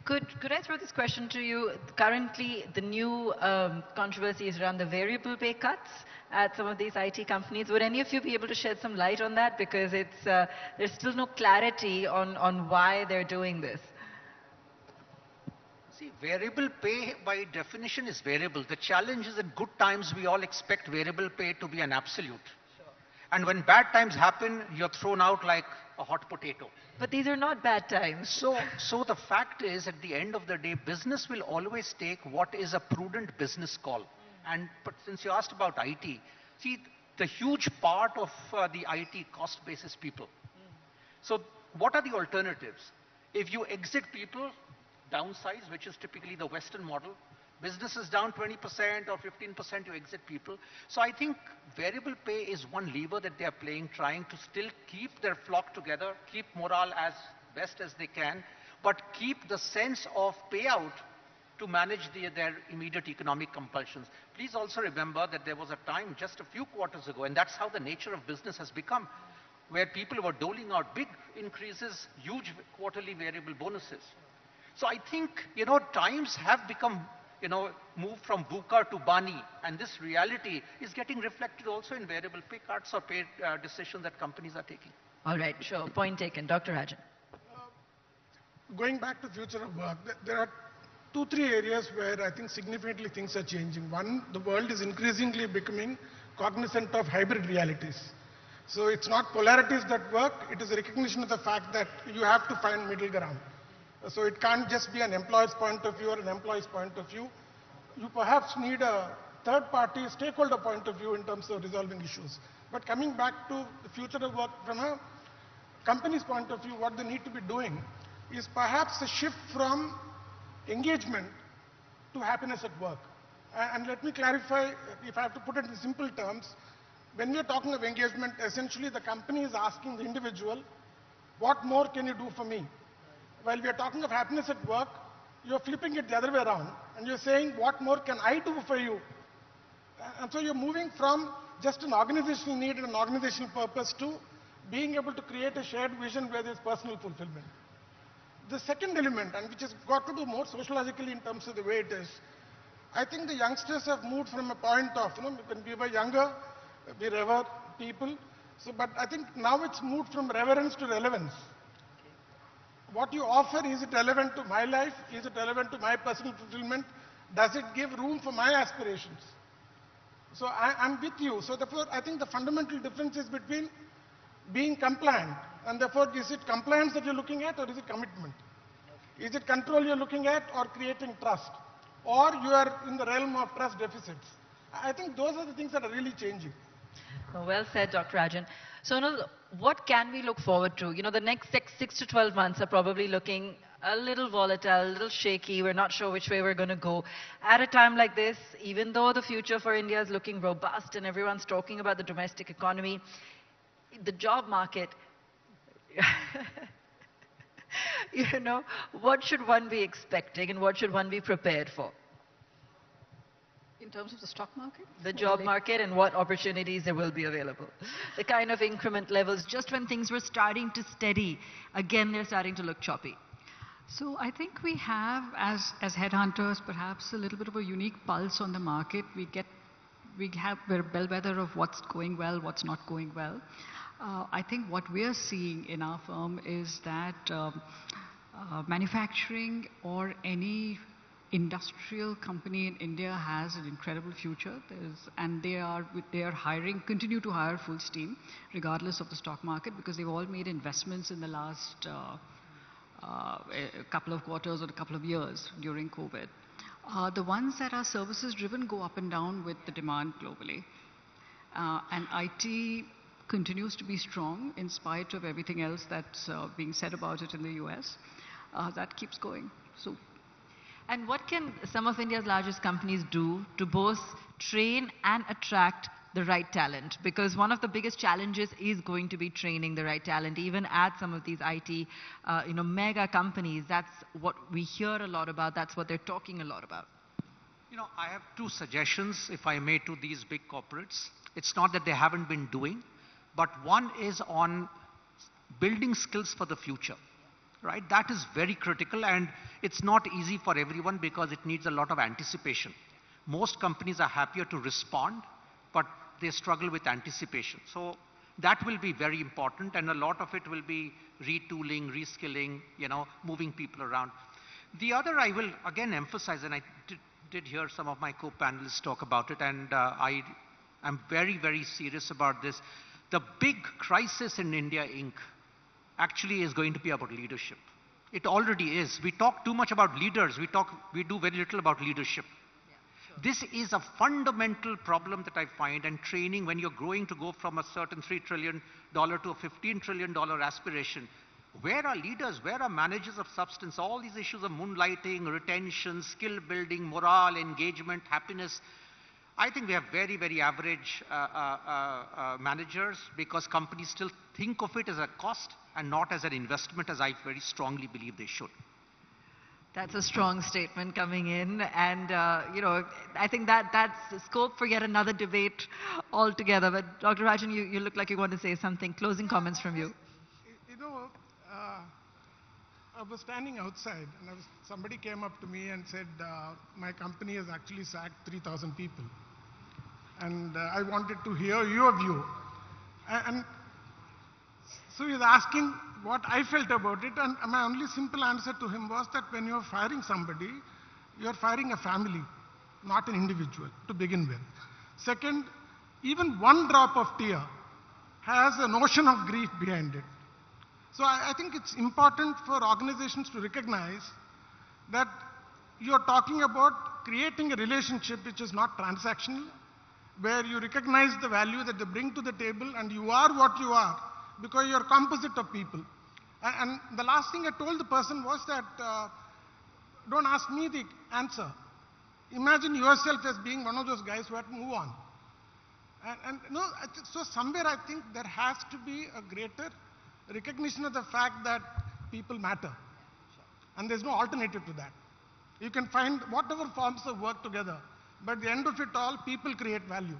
Could I throw this question to you? Currently, the new controversy is around the variable pay cuts at some of these IT companies. Would any of you be able to shed some light on that? Because there's still no clarity on why they're doing this. See, variable pay by definition is variable. The challenge is at good times we all expect variable pay to be an absolute. Sure. And when bad times happen, you're thrown out like a hot potato. But these are not bad times. So the fact is, at the end of the day, business will always take what is a prudent business call. But since you asked about IT, see, the huge part of the IT cost base is people. So what are the alternatives? If you exit people, downsize, which is typically the Western model. Business is down 20% or 15%, you exit people. So I think variable pay is one lever that they are playing, trying to still keep their flock together, keep morale as best as they can, but keep the sense of payout to manage their immediate economic compulsions. Please also remember that there was a time just a few quarters ago, and that's how the nature of business has become, where people were doling out big increases, huge quarterly variable bonuses. So I think, times have become, moved from VUCA to BANI, and this reality is getting reflected also in variable pay cuts or pay decisions that companies are taking. All right, sure. Point taken. Dr. Rajan. Going back to future of work, there are 2-3 areas where I think significantly things are changing. One, the world is increasingly becoming cognizant of hybrid realities. So it's not polarities that work, it is a recognition of the fact that you have to find middle ground. So it can't just be an employer's point of view or an employee's point of view. You perhaps need a third-party stakeholder point of view in terms of resolving issues. But coming back to the future of work from a company's point of view, what they need to be doing is perhaps a shift from engagement to happiness at work. And let me clarify, if I have to put it in simple terms, when we are talking of engagement, essentially the company is asking the individual, what more can you do for me? While we are talking of happiness at work, you're flipping it the other way around, and you're saying, what more can I do for you? And so you're moving from just an organizational need and an organizational purpose to being able to create a shared vision where there's personal fulfillment. The second element, and which has got to do more sociologically in terms of the way it is, I think the youngsters have moved from a point of, when we were younger, we revere people. But I think now it's moved from reverence to relevance. What you offer, is it relevant to my life? Is it relevant to my personal fulfillment? Does it give room for my aspirations? So I'm with you. So therefore, I think the fundamental difference is between being compliant, and therefore, is it compliance that you're looking at, or is it commitment? Is it control you're looking at, or creating trust? Or you are in the realm of trust deficits? I think those are the things that are really changing. Well said, Dr. Rajan. Sonal, what can we look forward to? The next 6 to 12 months are probably looking a little volatile, a little shaky. We're not sure which way we're going to go. At a time like this, even though the future for India is looking robust and everyone's talking about the domestic economy, the job market, what should one be expecting and what should one be prepared for? In terms of the stock market? The job market and what opportunities there will be available. The kind of increment levels, just when things were starting to steady, again they're starting to look choppy. So I think we have, as headhunters, perhaps a little bit of a unique pulse on the market. We're a bellwether of what's going well, what's not going well. I think what we're seeing in our firm is that manufacturing or any industrial company in India has an incredible future, and they are hiring, continue to hire full steam, regardless of the stock market, because they've all made investments in the last a couple of quarters or a couple of years during COVID. The ones that are services driven go up and down with the demand globally, and IT continues to be strong in spite of everything else that's being said about it in the US. That keeps going. So. And what can some of India's largest companies do to both train and attract the right talent? Because one of the biggest challenges is going to be training the right talent, even at some of these IT, mega companies. That's what we hear a lot about. That's what they're talking a lot about. I have 2 suggestions, if I may, to these big corporates. It's not that they haven't been doing, but one is on building skills for the future. right? That is very critical, and it's not easy for everyone because it needs a lot of anticipation. Most companies are happier to respond, but they struggle with anticipation. So that will be very important, and a lot of it will be retooling, reskilling, moving people around. The other I will again emphasize, and I did hear some of my co-panelists talk about it, and I am very, very serious about this. The big crisis in India Inc. actually is going to be about leadership. It already is. We talk too much about leaders. We do very little about leadership. This is a fundamental problem that I find, and training when you're growing to go from a certain $3 trillion to a $15 trillion aspiration. Where are leaders? Where are managers of substance? All these issues of moonlighting, retention, skill building, morale, engagement, happiness. I think we have very, very average managers because companies still think of it as a cost and not as an investment, as I very strongly believe they should. That's a strong statement coming in, and I think that's the scope for yet another debate altogether. But Dr. Rajan, you look like you want to say something. Closing comments from you. I was standing outside, and somebody came up to me and said, my company has actually sacked 3,000 people. And I wanted to hear your view. And so he was asking what I felt about it, and my only simple answer to him was that when you're firing somebody, you're firing a family, not an individual, to begin with. Second, even one drop of tear has a notion of grief behind it. So I think it's important for organizations to recognize that you're talking about creating a relationship which is not transactional, where you recognize the value that they bring to the table, and you are what you are because you're a composite of people. And the last thing I told the person was that don't ask me the answer. Imagine yourself as being one of those guys who had to move on. So somewhere I think there has to be a greater recognition of the fact that people matter. And there's no alternative to that. You can find whatever forms of work together, but at the end of it all, people create value.